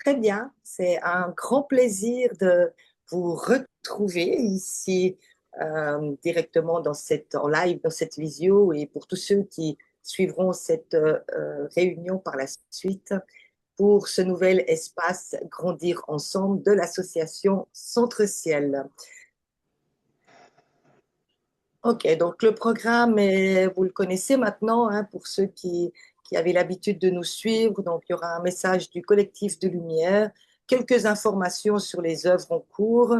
Très bien, c'est un grand plaisir de vous retrouver ici directement en live dans cette visio et pour tous ceux qui suivront cette réunion par la suite pour ce nouvel espace Grandir ensemble de l'association Centre Ciel. Ok, donc le programme, vous le connaissez maintenant, hein, pour ceux qui avaient l'habitude de nous suivre. Donc il y aura un message du collectif de lumière, quelques informations sur les œuvres en cours,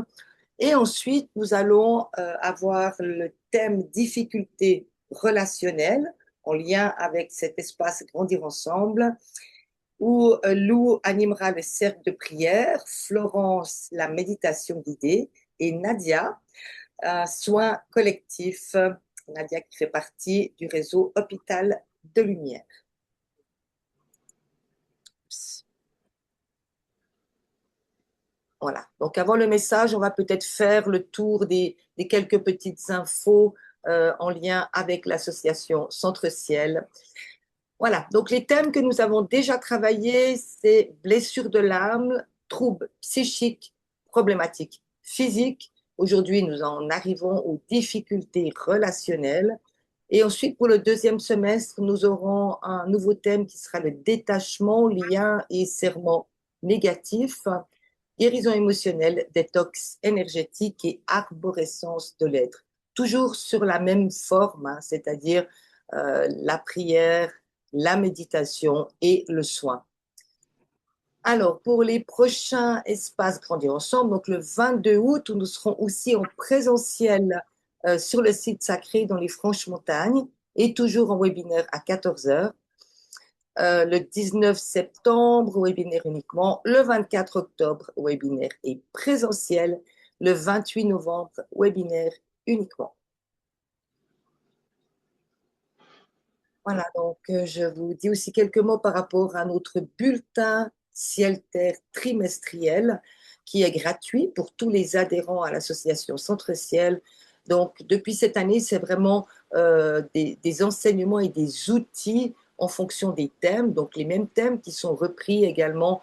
et ensuite nous allons avoir le thème difficulté relationnelle en lien avec cet espace Grandir ensemble, où Lou animera le cercle de prière, Florence la méditation guidée et Nadia un soin collectif. Nadia qui fait partie du réseau Hôpital de Lumière. Voilà. Donc avant le message, on va peut-être faire le tour des quelques petites infos en lien avec l'association Centre Ciel. Voilà. Donc les thèmes que nous avons déjà travaillés, c'est blessures de l'âme, troubles psychiques, problématiques physiques. Aujourd'hui, nous en arrivons aux difficultés relationnelles. Et ensuite, pour le deuxième semestre, nous aurons un nouveau thème qui sera le détachement, lien et serment négatif, guérison émotionnelle, détox énergétique et arborescence de l'être. Toujours sur la même forme, hein, c'est-à-dire la prière, la méditation et le soin. Alors, pour les prochains espaces Grandir ensemble, donc le 22 août, où nous serons aussi en présentiel sur le site sacré dans les Franches-Montagnes et toujours en webinaire à 14 heures. Le 19 septembre, webinaire uniquement. Le 24 octobre, webinaire et présentiel. Le 28 novembre, webinaire uniquement. Voilà, donc je vous dis aussi quelques mots par rapport à notre bulletin Ciel-Terre trimestriel qui est gratuit pour tous les adhérents à l'association Centre Ciel. Donc, depuis cette année, c'est vraiment des enseignements et des outils en fonction des thèmes, donc les mêmes thèmes qui sont repris également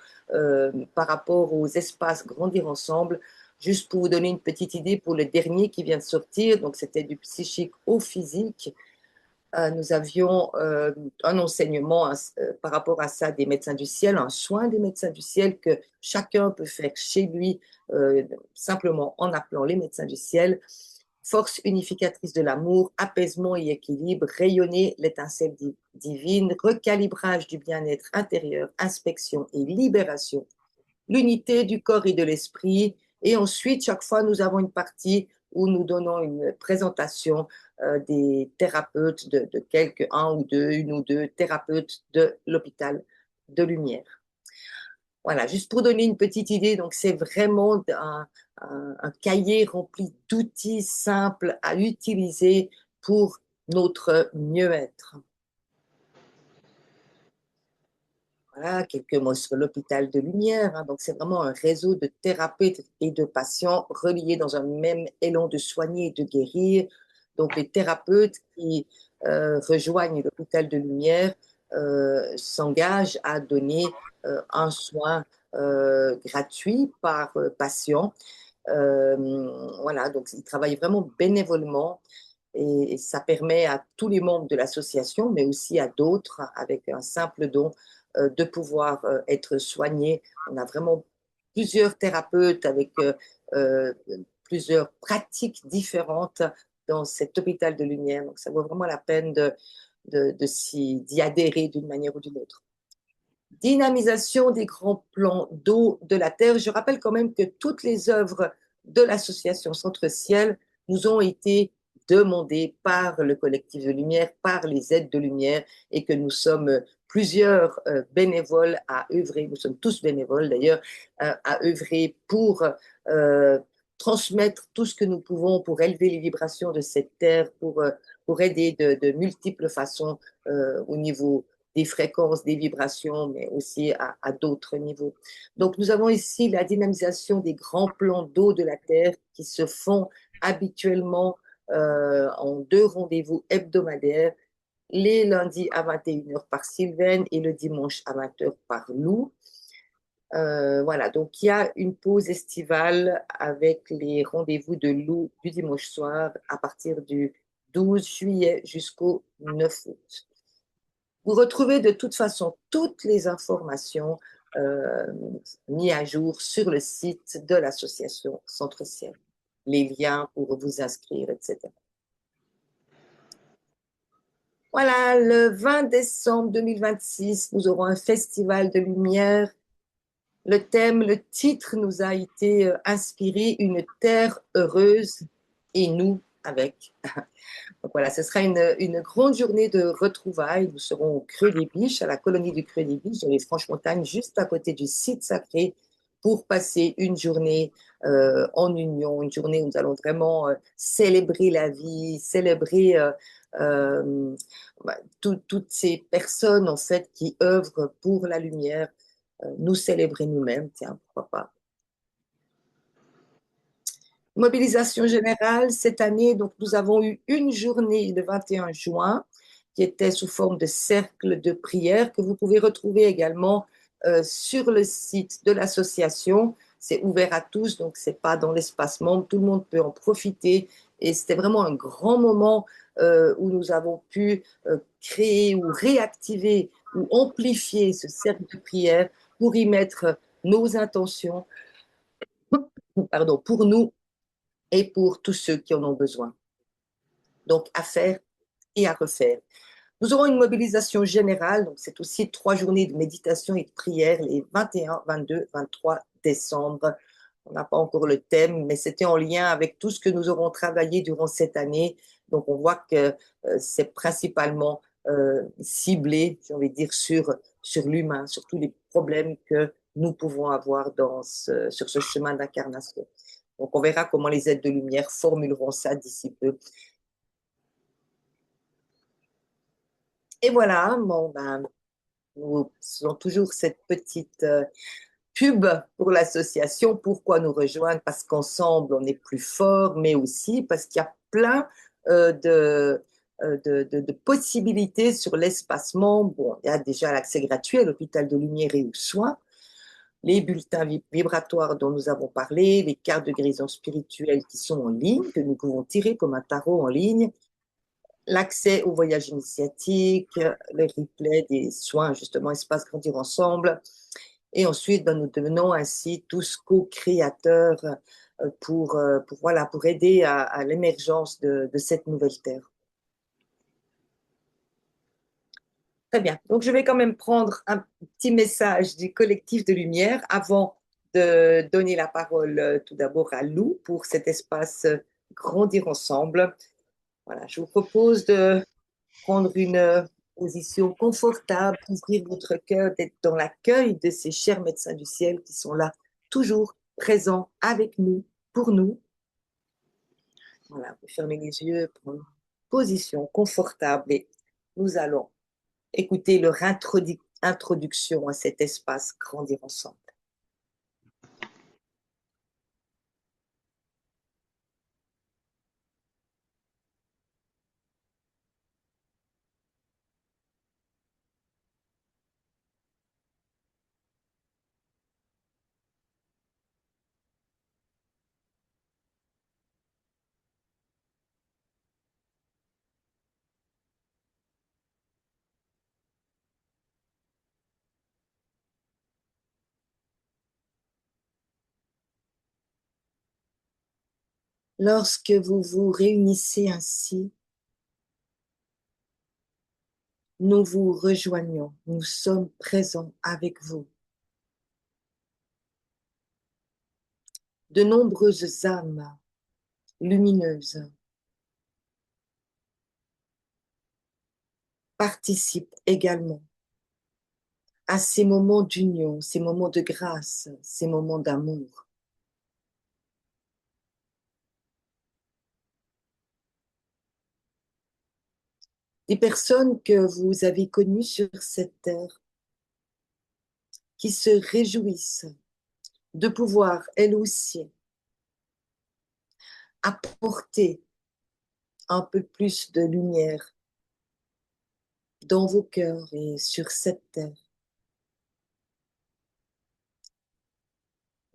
par rapport aux espaces Grandir ensemble. Juste pour vous donner une petite idée pour le dernier qui vient de sortir, donc c'était du psychique au physique. Nous avions un enseignement par rapport à ça des médecins du ciel, un soin des médecins du ciel que chacun peut faire chez lui simplement en appelant les médecins du ciel. Force unificatrice de l'amour, apaisement et équilibre, rayonner l'étincelle divine, recalibrage du bien-être intérieur, inspection et libération, l'unité du corps et de l'esprit. Et ensuite, chaque fois, nous avons une partie où nous donnons une présentation des thérapeutes de quelques, une ou deux thérapeutes de l'hôpital de Lumière. Voilà, juste pour donner une petite idée, donc c'est vraiment un cahier rempli d'outils simples à utiliser pour notre mieux-être. Voilà, quelques mots sur l'hôpital de Lumière, hein. Donc, c'est vraiment un réseau de thérapeutes et de patients reliés dans un même élan de soigner et de guérir. Donc, les thérapeutes qui rejoignent l'hôpital de Lumière s'engagent à donner un soin gratuit par patient. Voilà, donc ils travaillent vraiment bénévolement et ça permet à tous les membres de l'association, mais aussi à d'autres, avec un simple don, de pouvoir être soignés. On a vraiment plusieurs thérapeutes avec euh, plusieurs pratiques différentes dans cet hôpital de lumière. Donc, ça vaut vraiment la peine d'y adhérer d'une manière ou d'une autre. Dynamisation des grands plans d'eau de la Terre. Je rappelle quand même que toutes les œuvres de l'association Centre Ciel nous ont été demandées par le collectif de lumière, par les aides de lumière, et que nous sommes plusieurs bénévoles à œuvrer, nous sommes tous bénévoles d'ailleurs, à œuvrer pour transmettre tout ce que nous pouvons pour élever les vibrations de cette terre, pour aider de multiples façons au niveau des fréquences, des vibrations, mais aussi à d'autres niveaux. Donc, nous avons ici la dynamisation des grands plans d'eau de la Terre qui se font habituellement en deux rendez-vous hebdomadaires, les lundis à 21 h par Sylvaine et le dimanche à 20 h par Lou. Voilà, donc il y a une pause estivale avec les rendez-vous de loup du dimanche soir à partir du 12 juillet jusqu'au 9 août. Vous retrouvez de toute façon toutes les informations euh, mises à jour sur le site de l'association Centre Ciel, les liens pour vous inscrire, etc. Voilà, le 20 décembre 2026, nous aurons un festival de lumière. Le thème, le titre nous a été inspiré, Une terre heureuse et nous avec. Donc voilà, ce sera une grande journée de retrouvailles. Nous serons au Creux des Biches, à la colonie du Creux des Biches, dans les Franches-Montagnes, juste à côté du site sacré, pour passer une journée en union, une journée où nous allons vraiment célébrer la vie, célébrer euh, toutes ces personnes en fait qui œuvrent pour la lumière, nous célébrer nous-mêmes, tiens, pourquoi pas. Mobilisation générale cette année, donc nous avons eu une journée le 21 juin qui était sous forme de cercle de prière que vous pouvez retrouver également sur le site de l'association. C'est ouvert à tous, donc c'est pas dans l'espace membre, tout le monde peut en profiter et c'était vraiment un grand moment où nous avons pu créer ou réactiver ou amplifier ce cercle de prière pour y mettre nos intentions, pardon, pour nous et pour tous ceux qui en ont besoin. Donc, à faire et à refaire. Nous aurons une mobilisation générale, donc c'est aussi 3 journées de méditation et de prière les 21, 22, 23 décembre. On n'a pas encore le thème, mais c'était en lien avec tout ce que nous aurons travaillé durant cette année. Donc, on voit que c'est principalement ciblé, j'ai envie de dire, sur l'humain, sur tous les problèmes que nous pouvons avoir sur ce chemin d'incarnation. Donc, on verra comment les aides de lumière formuleront ça d'ici peu. Et voilà, bon, ben, nous faisons toujours cette petite pub pour l'association. Pourquoi nous rejoindre? Parce qu'ensemble, on est plus fort, mais aussi parce qu'il y a plein de possibilités sur l'espacement. Bon, il y a déjà l'accès gratuit à l'hôpital de Lumière et aux soins, les bulletins vibratoires dont nous avons parlé, les cartes de guérison spirituelle qui sont en ligne, que nous pouvons tirer comme un tarot en ligne, l'accès au voyage initiatique, le replay des soins, justement, Espace Grandir Ensemble. Et ensuite, ben, nous devenons ainsi tous co-créateurs voilà, pour aider à l'émergence de cette nouvelle terre. Très bien. Donc, je vais quand même prendre un petit message du collectif de lumière avant de donner la parole tout d'abord à Lou pour cet espace Grandir Ensemble. Voilà, je vous propose de prendre une position confortable, ouvrir votre cœur, d'être dans l'accueil de ces chers médecins du ciel qui sont là, toujours présents avec nous, pour nous. Voilà, vous fermez les yeux, prendre une position confortable et nous allons écouter leur introduction à cet espace Grandir ensemble. Lorsque vous vous réunissez ainsi, nous vous rejoignons, nous sommes présents avec vous. De nombreuses âmes lumineuses participent également à ces moments d'union, ces moments de grâce, ces moments d'amour. Des personnes que vous avez connues sur cette terre qui se réjouissent de pouvoir, elles aussi, apporter un peu plus de lumière dans vos cœurs et sur cette terre.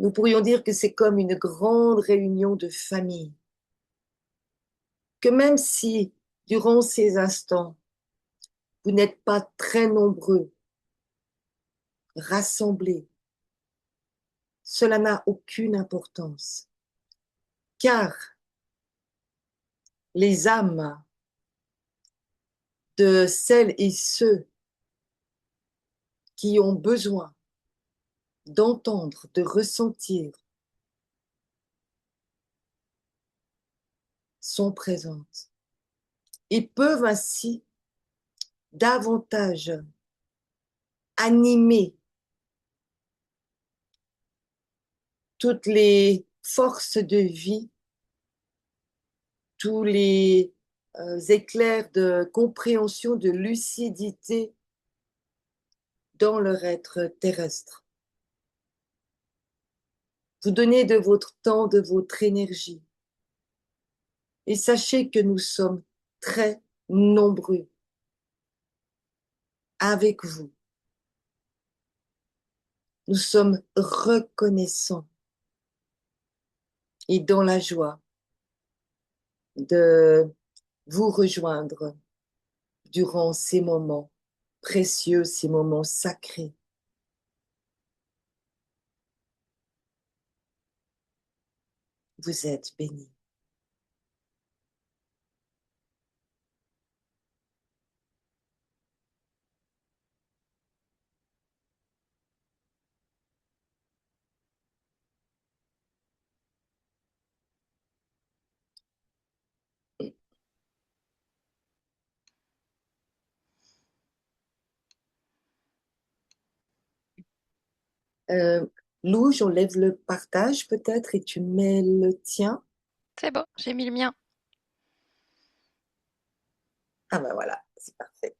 Nous pourrions dire que c'est comme une grande réunion de famille. Que même si, durant ces instants, vous n'êtes pas très nombreux, rassemblés, cela n'a aucune importance. Car les âmes de celles et ceux qui ont besoin d'entendre, de ressentir, sont présentes et peuvent ainsi davantage animer toutes les forces de vie, tous les éclairs de compréhension, de lucidité dans leur être terrestre. Vous donnez de votre temps, de votre énergie. Et sachez que nous sommes très nombreux avec vous. Nous sommes reconnaissants et dans la joie de vous rejoindre durant ces moments précieux, ces moments sacrés. Vous êtes bénis. Euh, Lou, j'enlève le partage peut-être et tu mets le tien. C'est bon, j'ai mis le mien. Ah ben voilà, c'est parfait.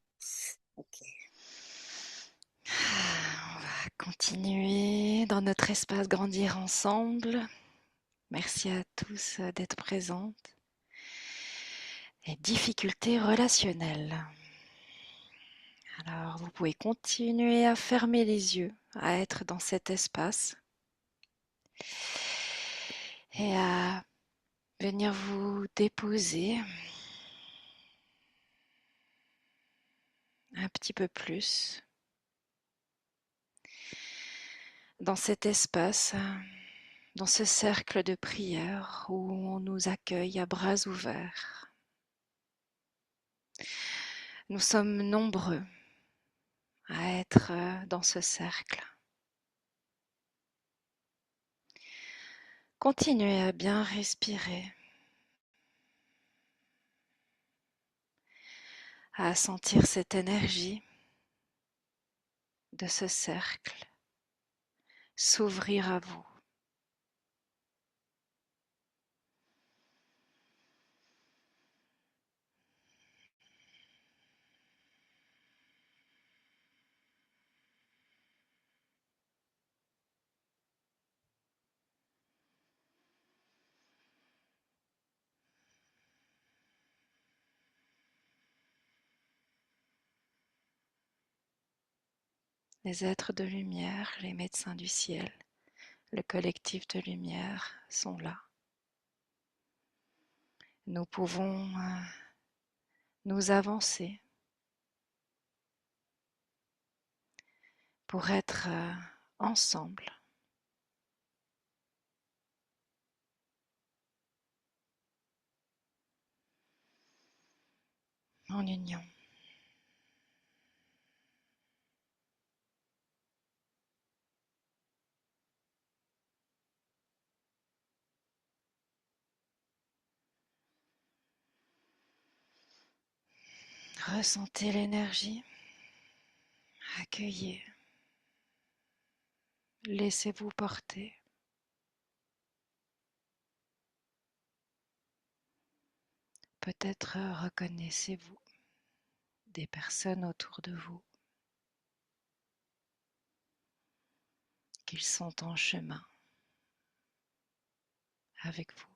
Ok. On va continuer dans notre espace Grandir ensemble. Merci à tous d'être présents. Les difficultés relationnelles. Alors, vous pouvez continuer à fermer les yeux, à être dans cet espace et à venir vous déposer un petit peu plus dans cet espace, dans ce cercle de prière où on nous accueille à bras ouverts. Nous sommes nombreux à être dans ce cercle. Continuez à bien respirer, à sentir cette énergie de ce cercle s'ouvrir à vous. Les êtres de lumière, les médecins du ciel, le collectif de lumière sont là. Nous pouvons nous avancer pour être ensemble, en union. Ressentez l'énergie, accueillez, laissez-vous porter. Peut-être reconnaissez-vous des personnes autour de vous, qu'ils sont en chemin avec vous.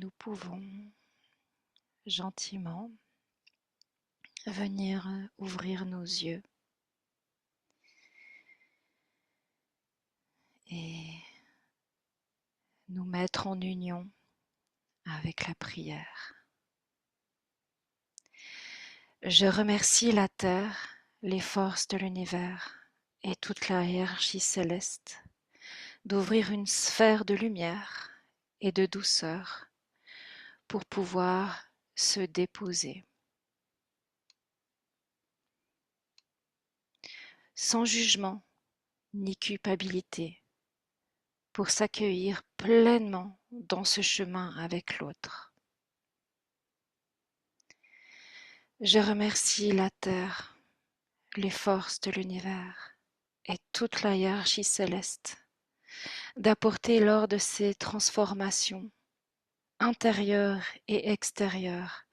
nous pouvons gentiment venir ouvrir nos yeux et nous mettre en union avec la prière. Je remercie la Terre, les forces de l'univers et toute la hiérarchie céleste d'ouvrir une sphère de lumière et de douceur pour pouvoir se déposer. Sans jugement ni culpabilité, pour s'accueillir pleinement dans ce chemin avec l'autre. Je remercie la Terre, les forces de l'univers et toute la hiérarchie céleste d'apporter lors de ces transformations intérieures et extérieures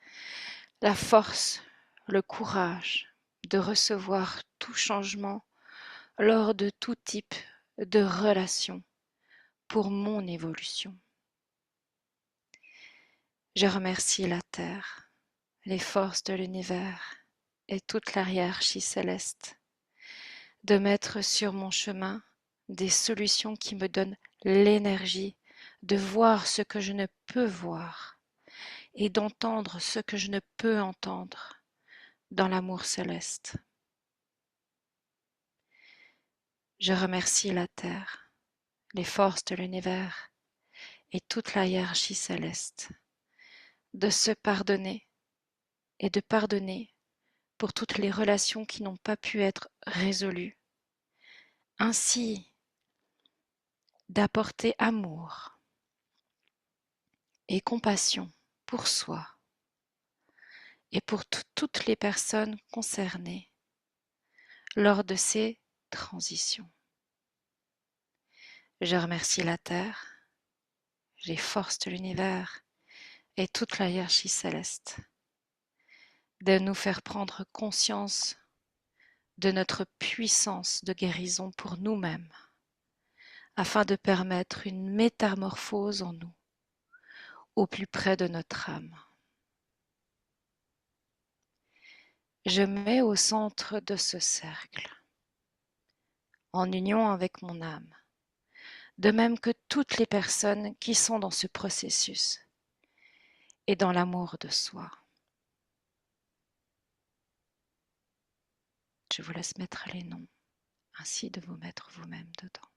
la force, le courage de recevoir tout changement lors de tout type de relation pour mon évolution. Je remercie la Terre, les forces de l'univers et toute la hiérarchie céleste de mettre sur mon chemin des solutions qui me donnent l'énergie de voir ce que je ne peux voir et d'entendre ce que je ne peux entendre dans l'amour céleste. Je remercie la Terre, les forces de l'univers et toute la hiérarchie céleste de se pardonner et de pardonner pour toutes les relations qui n'ont pas pu être résolues, ainsi d'apporter amour et compassion pour soi et pour toutes les personnes concernées lors de ces transitions. Je remercie la Terre, les forces de l'univers et toute la hiérarchie céleste de nous faire prendre conscience de notre puissance de guérison pour nous-mêmes, afin de permettre une métamorphose en nous, au plus près de notre âme. Je mets au centre de ce cercle, en union avec mon âme, de même que toutes les personnes qui sont dans ce processus et dans l'amour de soi. Je vous laisse mettre les noms, ainsi de vous mettre vous-même dedans.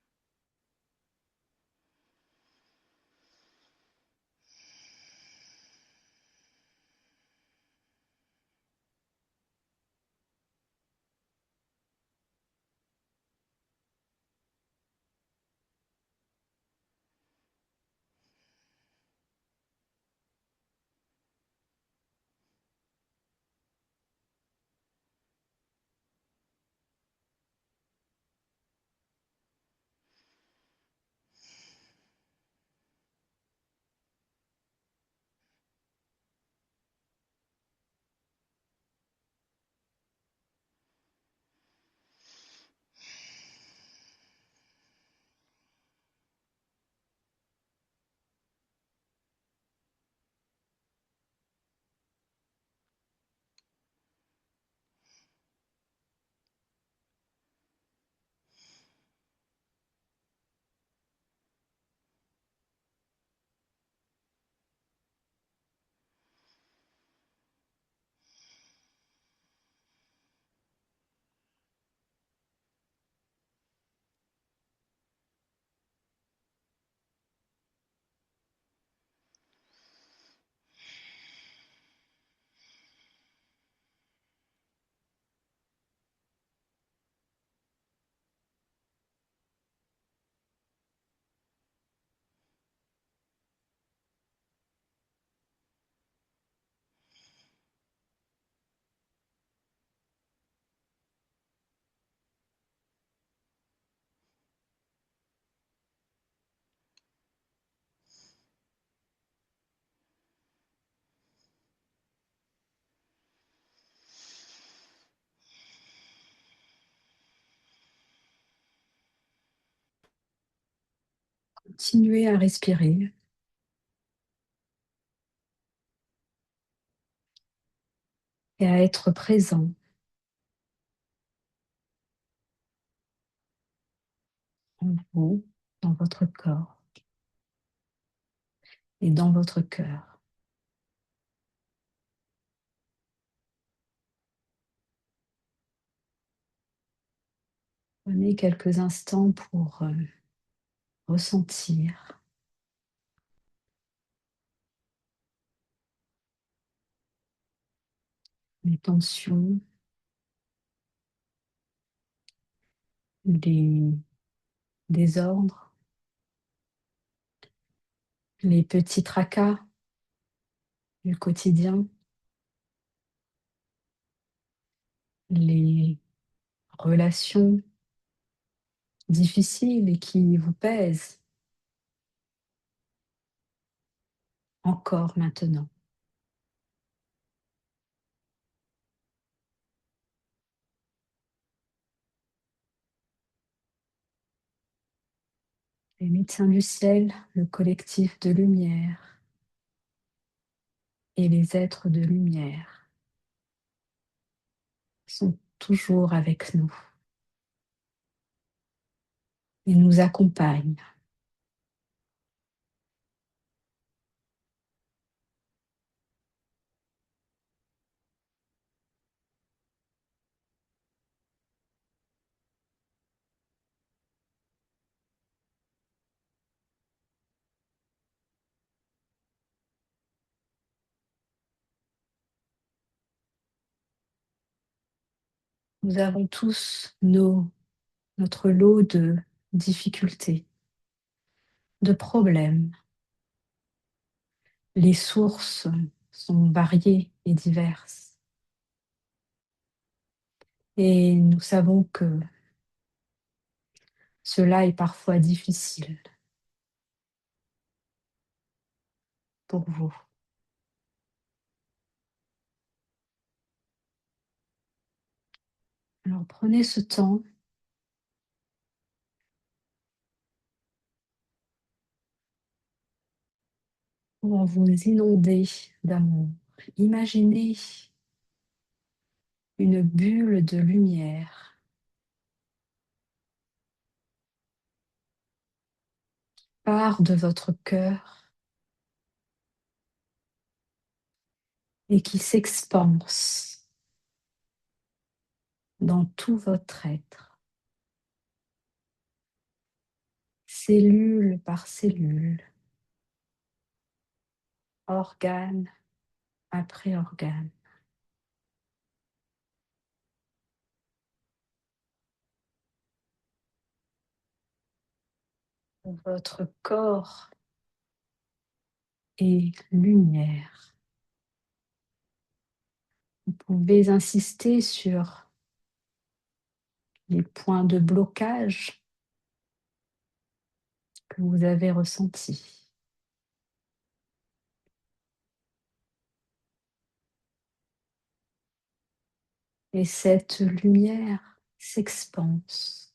Continuez à respirer. et à être présent en vous, dans votre corps et dans votre cœur. Prenez quelques instants pour ressentir les tensions, les désordres, les petits tracas du quotidien, les relations difficiles et qui vous pèsent encore maintenant. Les médecins du ciel, le collectif de lumière et les êtres de lumière sont toujours avec nous et nous accompagnent. Nous avons tous notre lot de difficultés, de problèmes. Les sources sont variées et diverses. Et nous savons que cela est parfois difficile pour vous. Alors prenez ce temps pour vous inonder d'amour. Imaginez une bulle de lumière part de votre cœur et qui s'expanse dans tout votre être, cellule par cellule, organe après organe. Votre corps est lumière. Vous pouvez insister sur les points de blocage que vous avez ressentis. Et cette lumière s'expanse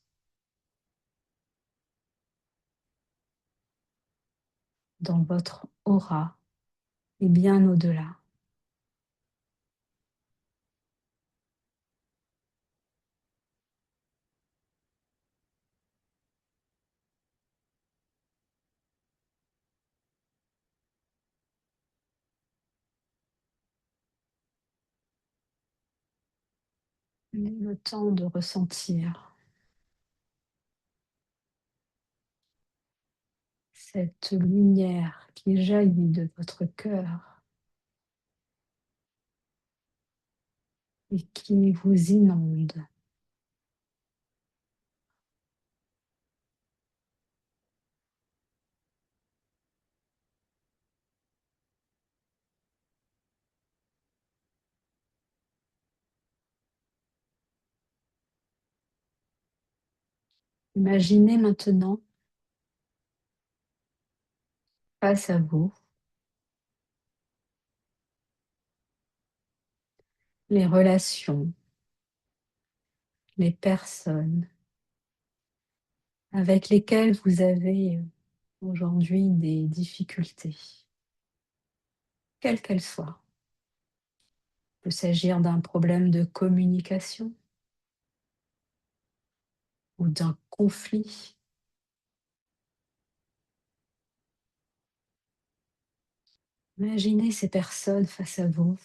dans votre aura et bien au-delà. Prenez le temps de ressentir cette lumière qui jaillit de votre cœur et qui vous inonde. Imaginez maintenant face à vous les relations, les personnes avec lesquelles vous avez aujourd'hui des difficultés, quelles qu'elles soient. Il peut s'agir d'un problème de communication ou d'un conflit. Imaginez ces personnes face à vous.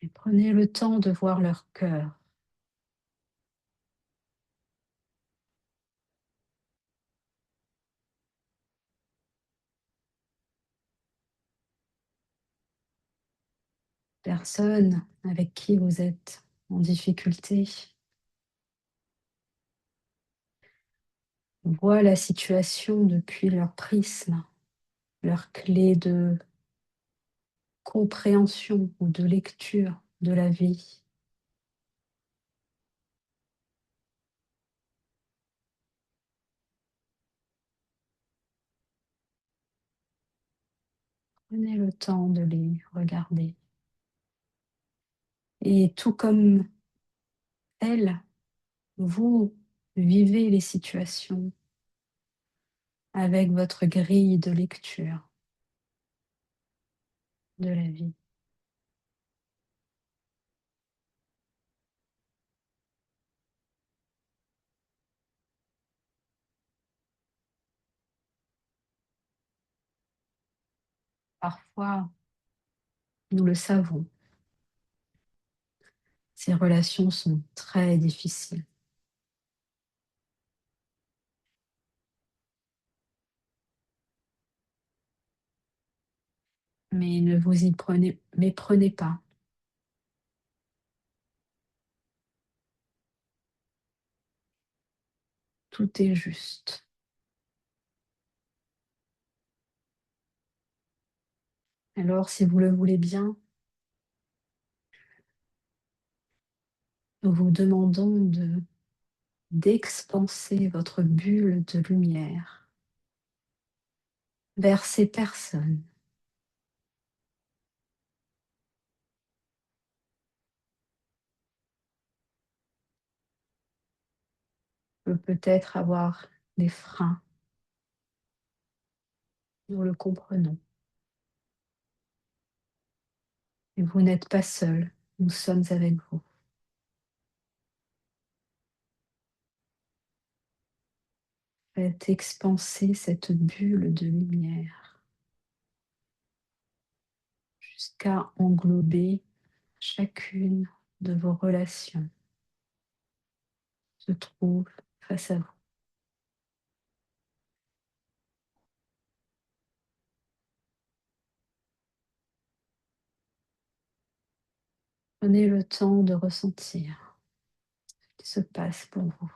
Et prenez le temps de voir leur cœur. Personnes avec qui vous êtes en difficulté voient la situation depuis leur prisme, leur clé de compréhension ou de lecture de la vie. Prenez le temps de les regarder. Et tout comme elles, vous vivez les situations avec votre grille de lecture de la vie. Parfois, nous le savons, ces relations sont très difficiles. Mais ne vous y méprenez pas. Tout est juste. Alors, si vous le voulez bien, nous vous demandons d'expanser votre bulle de lumière vers ces personnes qui peuvent peut-être avoir des freins. Nous le comprenons. Et vous n'êtes pas seul, nous sommes avec vous. Faites expanser cette bulle de lumière jusqu'à englober chacune de vos relations se trouve face à vous. Prenez le temps de ressentir ce qui se passe pour vous.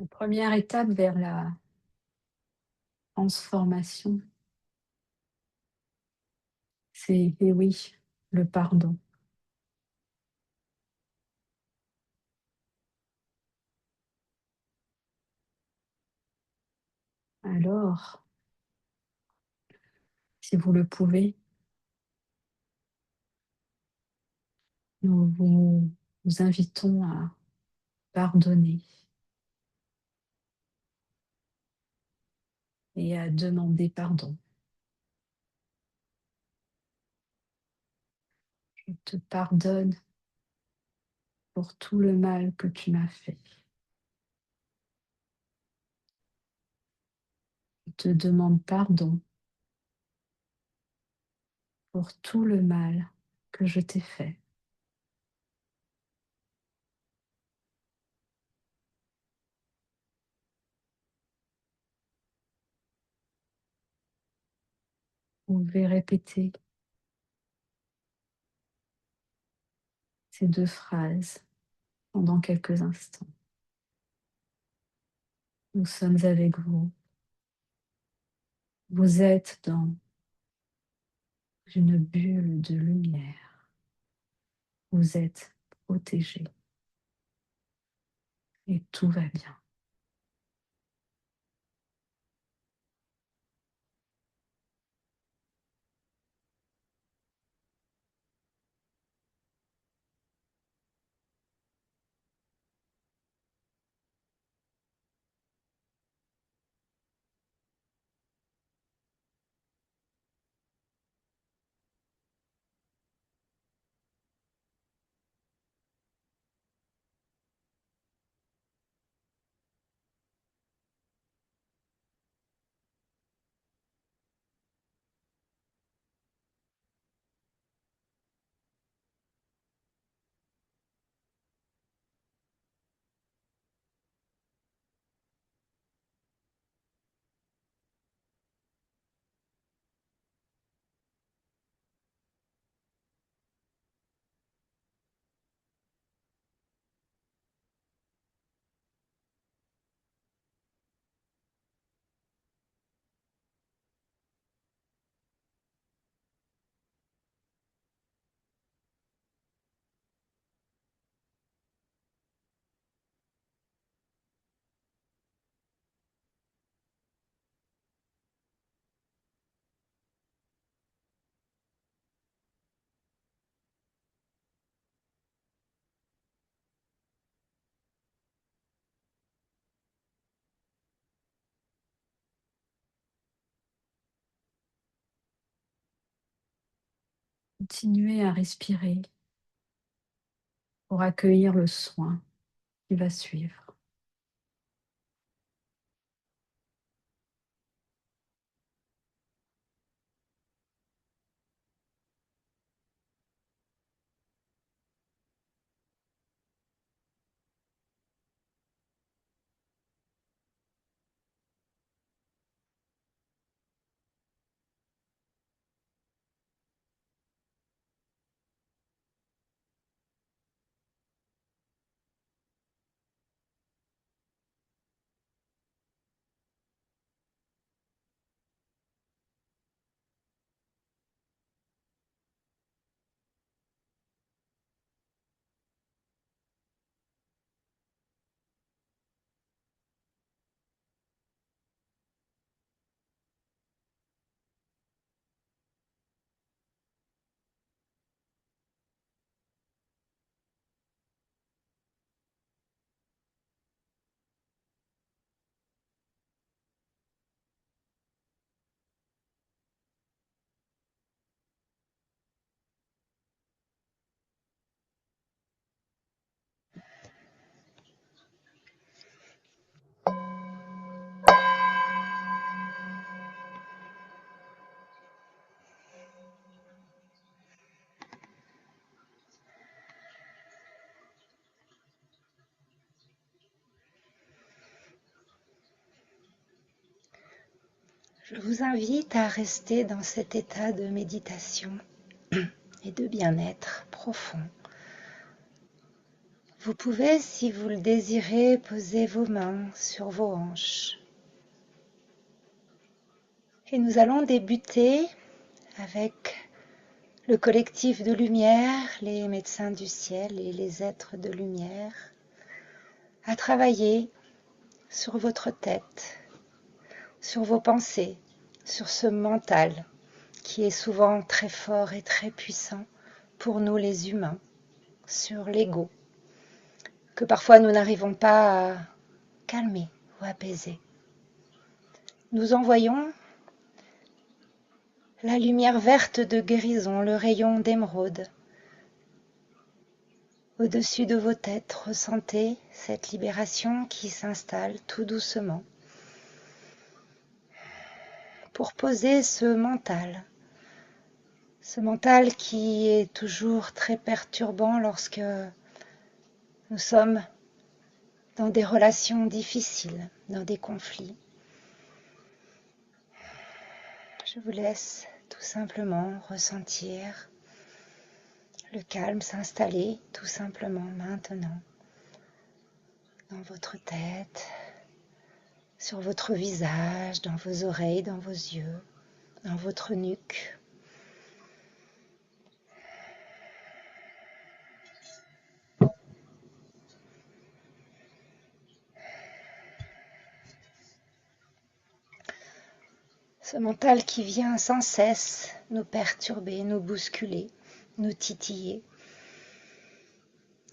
La première étape vers la transformation, c'est, et oui, le pardon. Alors, si vous le pouvez, nous vous invitons à pardonner et à demander pardon. Je te pardonne pour tout le mal que tu m'as fait. Je te demande pardon pour tout le mal que je t'ai fait. Vous pouvez répéter ces 2 phrases pendant quelques instants. Nous sommes avec vous. Vous êtes dans une bulle de lumière. Vous êtes protégés et tout va bien. Continuez à respirer pour accueillir le soin qui va suivre. Je vous invite à rester dans cet état de méditation et de bien-être profond. Vous pouvez, si vous le désirez, poser vos mains sur vos hanches. Et nous allons débuter avec le collectif de lumière, les médecins du ciel et les êtres de lumière, à travailler sur votre tête, sur vos pensées, sur ce mental qui est souvent très fort et très puissant pour nous les humains, sur l'ego, que parfois nous n'arrivons pas à calmer ou apaiser. Nous envoyons la lumière verte de guérison, le rayon d'émeraude. Au-dessus de vos têtes, ressentez cette libération qui s'installe tout doucement pour poser ce mental Ce mental qui est toujours très perturbant lorsque nous sommes dans des relations difficiles, dans des conflits. Je vous laisse tout simplement ressentir le calme s'installer tout simplement maintenant dans votre tête, sur votre visage, dans vos oreilles, dans vos yeux, dans votre nuque. Ce mental qui vient sans cesse nous perturber, nous bousculer, nous titiller.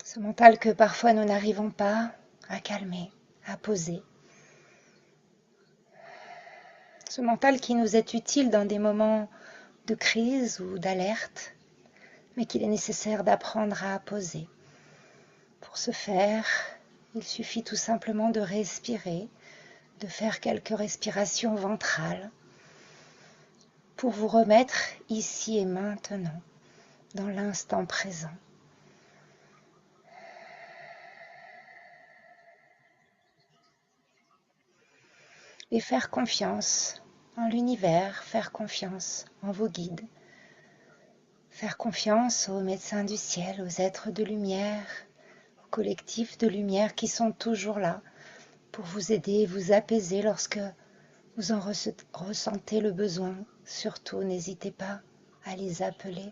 Ce mental que parfois nous n'arrivons pas à calmer, à poser. Ce mental qui nous est utile dans des moments de crise ou d'alerte, mais qu'il est nécessaire d'apprendre à poser. Pour ce faire, il suffit tout simplement de respirer, de faire quelques respirations ventrales pour vous remettre ici et maintenant, dans l'instant présent. Et faire confiance en l'univers, faire confiance en vos guides, faire confiance aux médecins du ciel, aux êtres de lumière, aux collectifs de lumière qui sont toujours là pour vous aider, vous apaiser lorsque vous en ressentez le besoin. Surtout, n'hésitez pas à les appeler.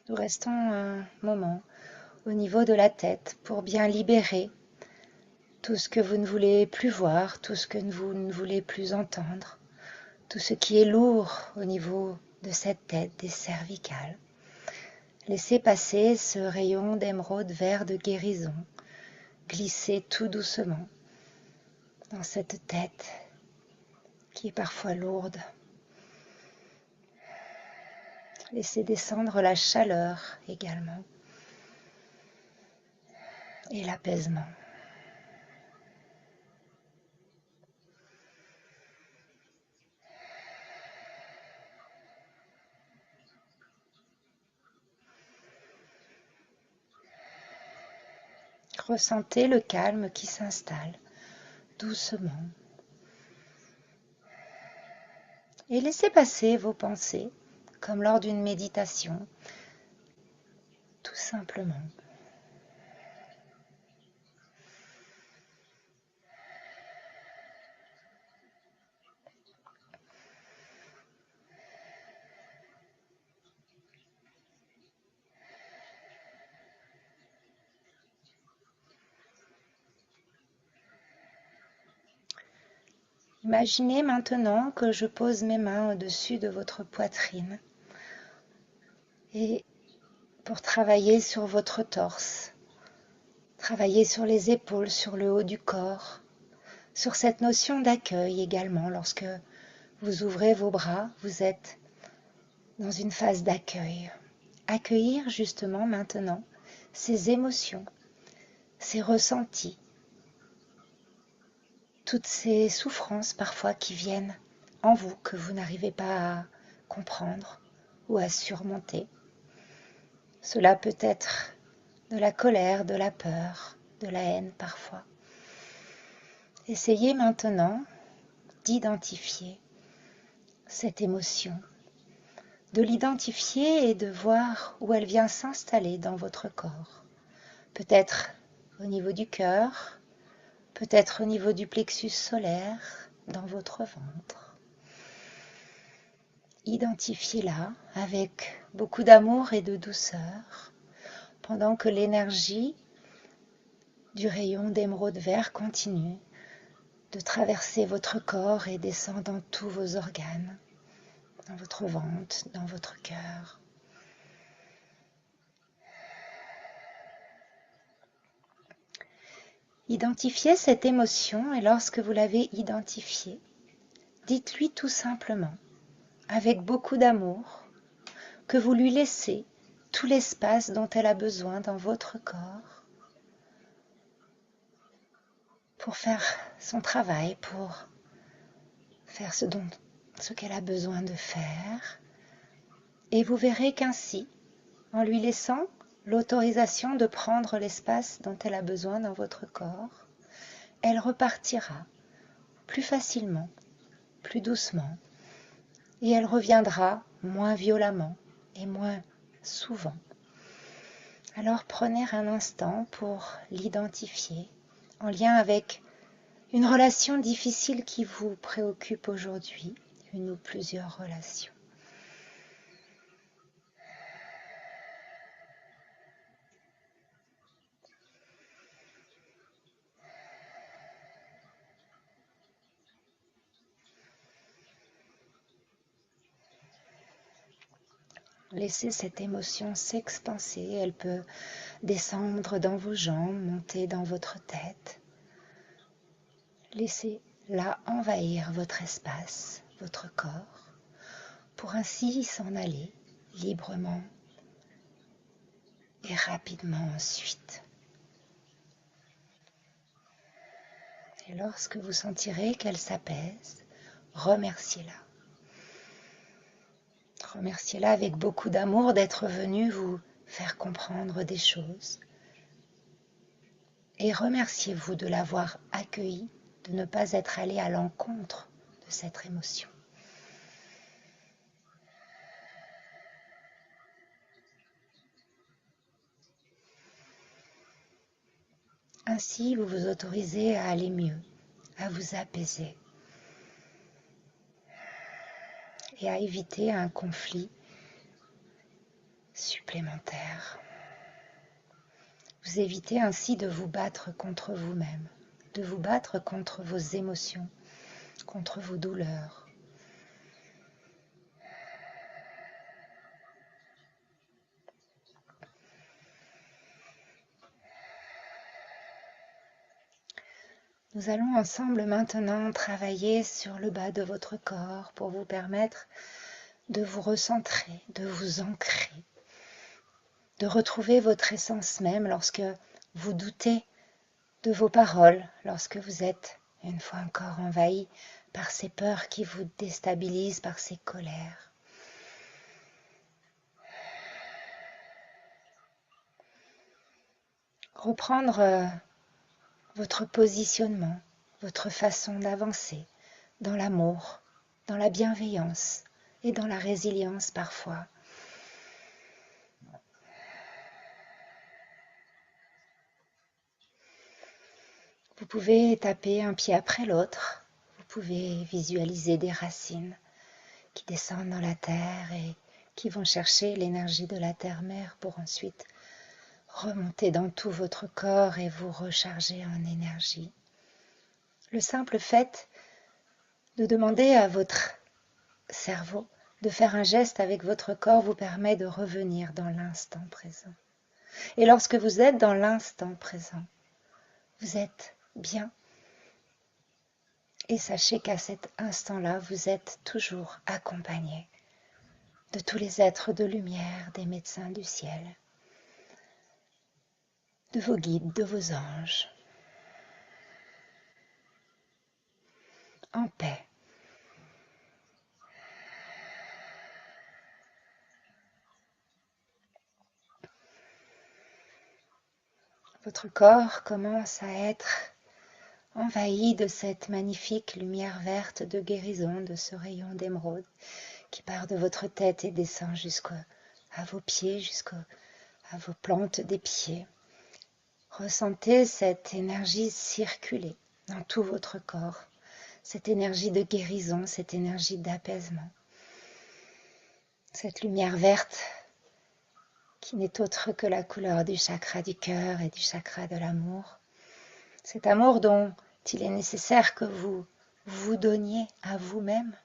Nous restons un moment au niveau de la tête pour bien libérer tout ce que vous ne voulez plus voir, tout ce que vous ne voulez plus entendre, tout ce qui est lourd au niveau de cette tête, des cervicales. Laissez passer ce rayon d'émeraude vert de guérison, glisser tout doucement dans cette tête qui est parfois lourde. Laissez descendre la chaleur également et l'apaisement. Ressentez le calme qui s'installe doucement. Et laissez passer vos pensées comme lors d'une méditation, tout simplement. Imaginez maintenant que je pose mes mains au-dessus de votre poitrine et pour travailler sur votre torse, travailler sur les épaules, sur le haut du corps, sur cette notion d'accueil également. Lorsque vous ouvrez vos bras, vous êtes dans une phase d'accueil. Accueillir justement maintenant ces émotions, ces ressentis, toutes ces souffrances parfois qui viennent en vous que vous n'arrivez pas à comprendre ou à surmonter. Cela peut être de la colère, de la peur, de la haine parfois. Essayez maintenant d'identifier cette émotion, de l'identifier et de voir où elle vient s'installer dans votre corps. Peut-être au niveau du cœur, peut-être au niveau du plexus solaire, dans votre ventre. Identifiez-la avec beaucoup d'amour et de douceur, pendant que l'énergie du rayon d'émeraude vert continue de traverser votre corps et descend dans tous vos organes, dans votre ventre, dans votre cœur. Identifiez cette émotion et lorsque vous l'avez identifiée, dites-lui tout simplement, avec beaucoup d'amour, que vous lui laissez tout l'espace dont elle a besoin dans votre corps pour faire son travail, pour faire ce qu'elle a besoin de faire. Et vous verrez qu'ainsi, en lui laissant l'autorisation de prendre l'espace dont elle a besoin dans votre corps, elle repartira plus facilement, plus doucement, et elle reviendra moins violemment et moins souvent. Alors prenez un instant pour l'identifier en lien avec une relation difficile qui vous préoccupe aujourd'hui, une ou plusieurs relations. Laissez cette émotion s'expanser, elle peut descendre dans vos jambes, monter dans votre tête. Laissez-la envahir votre espace, votre corps, pour ainsi s'en aller librement et rapidement ensuite. Et lorsque vous sentirez qu'elle s'apaise, remerciez-la. Remerciez-la avec beaucoup d'amour d'être venue vous faire comprendre des choses. Et remerciez-vous de l'avoir accueillie, de ne pas être allé à l'encontre de cette émotion. Ainsi, vous vous autorisez à aller mieux, à vous apaiser et à éviter un conflit supplémentaire. Vous évitez ainsi de vous battre contre vous-même, de vous battre contre vos émotions, contre vos douleurs. Nous allons ensemble maintenant travailler sur le bas de votre corps pour vous permettre de vous recentrer, de vous ancrer, de retrouver votre essence même lorsque vous doutez de vos paroles, lorsque vous êtes une fois encore envahi par ces peurs qui vous déstabilisent, par ces colères. Reprendre votre positionnement, votre façon d'avancer dans l'amour, dans la bienveillance et dans la résilience parfois. Vous pouvez taper un pied après l'autre, vous pouvez visualiser des racines qui descendent dans la terre et qui vont chercher l'énergie de la terre-mère pour ensuite remonter dans tout votre corps et vous recharger en énergie. Le simple fait de demander à votre cerveau de faire un geste avec votre corps vous permet de revenir dans l'instant présent. Et lorsque vous êtes dans l'instant présent, vous êtes bien. Et sachez qu'à cet instant-là, vous êtes toujours accompagné de tous les êtres de lumière, des médecins du ciel, de vos guides, de vos anges, en paix. Votre corps commence à être envahi de cette magnifique lumière verte de guérison, de ce rayon d'émeraude qui part de votre tête et descend jusqu'à vos pieds, jusqu'à vos plantes des pieds. Ressentez cette énergie circuler dans tout votre corps, cette énergie de guérison, cette énergie d'apaisement. Cette lumière verte qui n'est autre que la couleur du chakra du cœur et du chakra de l'amour. Cet amour dont il est nécessaire que vous vous donniez à vous-même.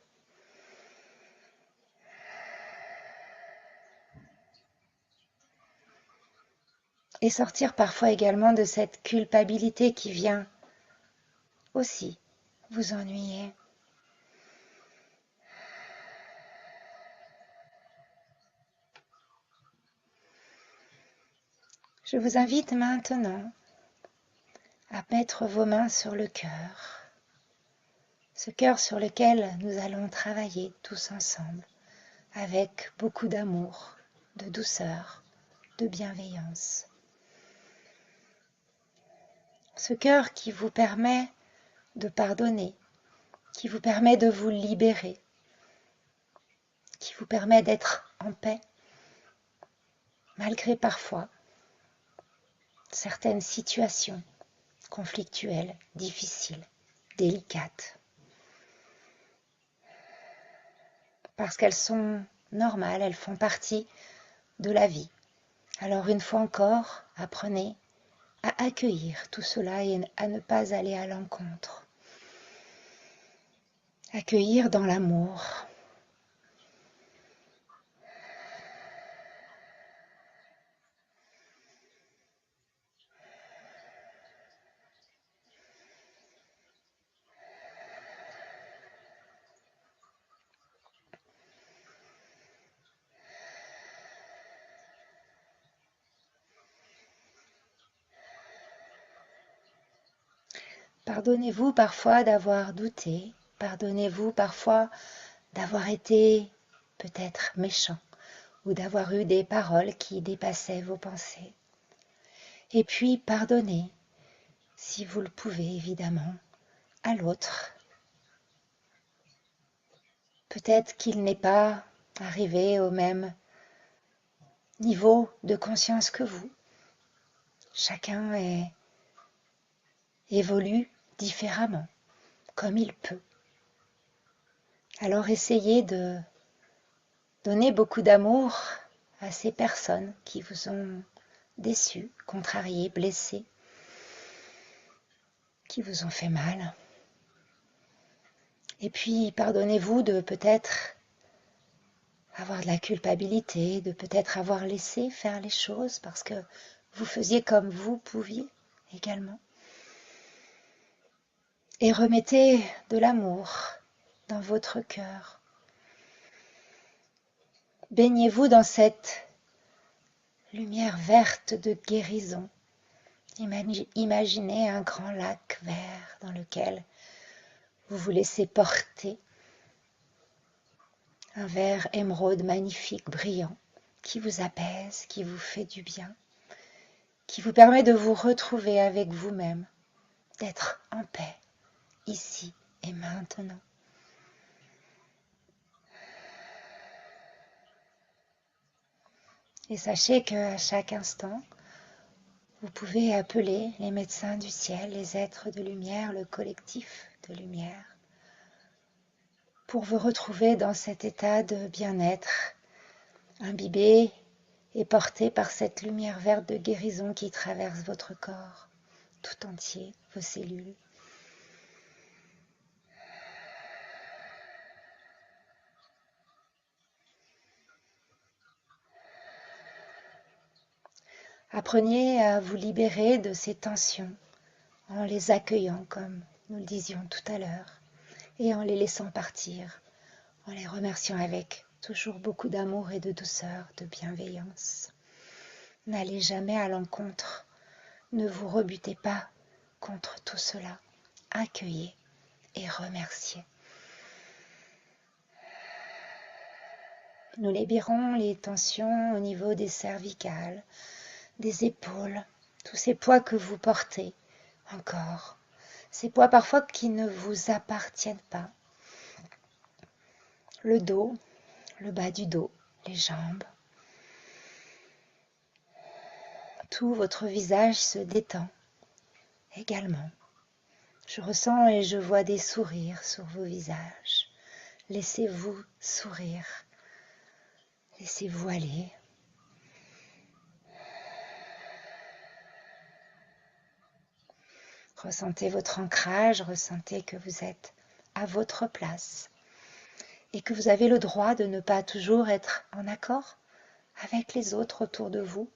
Et sortir parfois également de cette culpabilité qui vient aussi vous ennuyer. Je vous invite maintenant à à mettre vos mains sur le cœur, ce cœur sur lequel nous allons travailler tous ensemble, avec beaucoup d'amour, de douceur, de bienveillance. Ce cœur qui vous permet de pardonner, qui vous permet de vous libérer, qui vous permet d'être en paix, malgré parfois certaines situations conflictuelles, difficiles, délicates. Parce qu'elles sont normales, elles font partie de la vie. Alors une fois encore, apprenez à accueillir tout cela et à ne pas aller à l'encontre. Accueillir dans l'amour. Pardonnez-vous parfois d'avoir douté, pardonnez-vous parfois d'avoir été peut-être méchant ou d'avoir eu des paroles qui dépassaient vos pensées. Et puis pardonnez, si vous le pouvez évidemment, à l'autre. Peut-être qu'il n'est pas arrivé au même niveau de conscience que vous. Chacun évolue différemment, comme il peut. Alors essayez de donner beaucoup d'amour à ces personnes qui vous ont déçus, contrariés, blessés, qui vous ont fait mal. Et puis pardonnez-vous de peut-être avoir de la culpabilité, de peut-être avoir laissé faire les choses parce que vous faisiez comme vous pouviez également. Et remettez de l'amour dans votre cœur. Baignez-vous dans cette lumière verte de guérison. Imaginez un grand lac vert dans lequel vous vous laissez porter. Un vert émeraude magnifique, brillant, qui vous apaise, qui vous fait du bien, qui vous permet de vous retrouver avec vous-même, d'être en paix, ici et maintenant. Et sachez qu'à chaque instant, vous pouvez appeler les médecins du ciel, les êtres de lumière, le collectif de lumière, pour vous retrouver dans cet état de bien-être, imbibé et porté par cette lumière verte de guérison qui traverse votre corps tout entier, vos cellules. Apprenez à vous libérer de ces tensions en les accueillant comme nous le disions tout à l'heure et en les laissant partir, en les remerciant avec toujours beaucoup d'amour et de douceur, de bienveillance. N'allez jamais à l'encontre, ne vous rebutez pas contre tout cela. Accueillez et remerciez. Nous libérons les tensions au niveau des cervicales, des épaules, tous ces poids que vous portez encore, ces poids parfois qui ne vous appartiennent pas. Le dos, le bas du dos, les jambes. Tout votre visage se détend également. Je ressens et je vois des sourires sur vos visages. Laissez-vous sourire. Laissez-vous aller. Ressentez votre ancrage, ressentez que vous êtes à votre place et que vous avez le droit de ne pas toujours être en accord avec les autres autour de vous,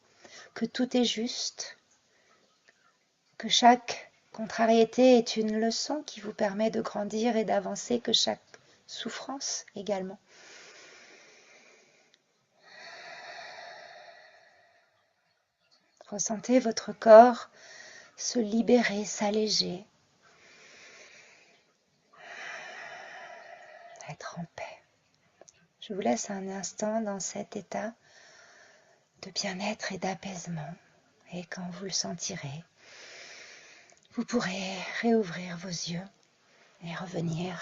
que tout est juste, que chaque contrariété est une leçon qui vous permet de grandir et d'avancer, que chaque souffrance également. Ressentez votre corps se libérer, s'alléger, être en paix. Je vous laisse un instant dans cet état de bien-être et d'apaisement. Et quand vous le sentirez, vous pourrez réouvrir vos yeux et revenir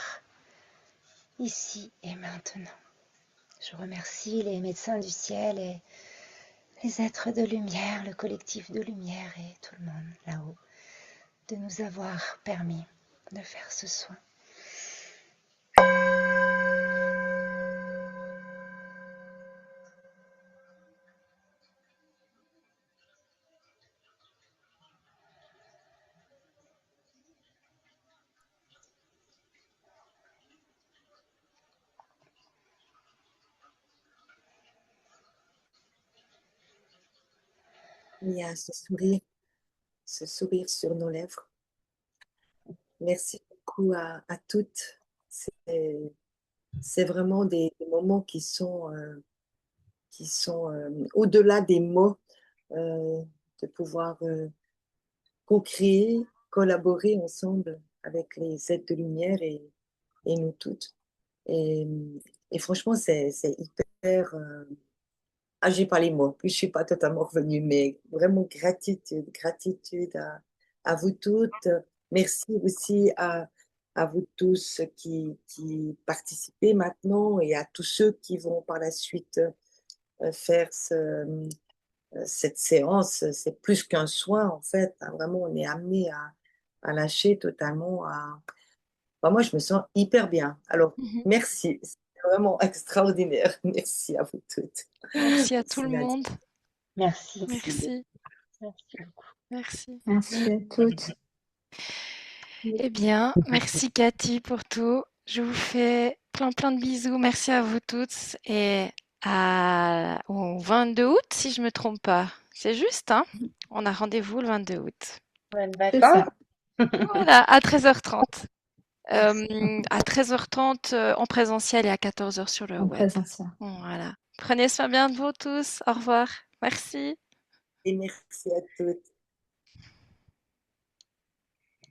ici et maintenant. Je remercie les médecins du ciel et les êtres de lumière, le collectif de lumière et tout le monde là-haut, de nous avoir permis de faire ce soin. Il y a ce sourire sur nos lèvres. Merci beaucoup à toutes. C'est vraiment des moments qui sont au-delà des mots, de pouvoir co-créer, collaborer ensemble avec les êtres de lumière et nous toutes. Et, et franchement, c'est hyper... ah, j'ai pas les mots, je suis pas totalement revenue, mais vraiment gratitude, gratitude à vous toutes. Merci aussi à vous tous qui participez maintenant et à tous ceux qui vont par la suite faire cette séance. C'est plus qu'un soin en fait, hein. Vraiment, on est amené à lâcher totalement. Enfin, moi, je me sens hyper bien. Alors, Mhm. merci, c'est vraiment extraordinaire. Merci à vous toutes. Merci à tout Merci le Nadia. monde. Merci. Merci. Merci beaucoup. Merci. Merci à toutes. Eh bien, merci Cathy pour tout. Je vous fais plein de bisous. Merci à vous toutes et au 22 août, si je me trompe pas. C'est juste, hein? On a rendez-vous le 22 août. Bonnes C'est vacances. ça. Voilà, à 13h30. Merci. À 13h30 en présentiel et à 14h sur le En web. présentiel. Voilà. Prenez soin bien de vous tous. Au revoir. Merci. Et merci à toutes.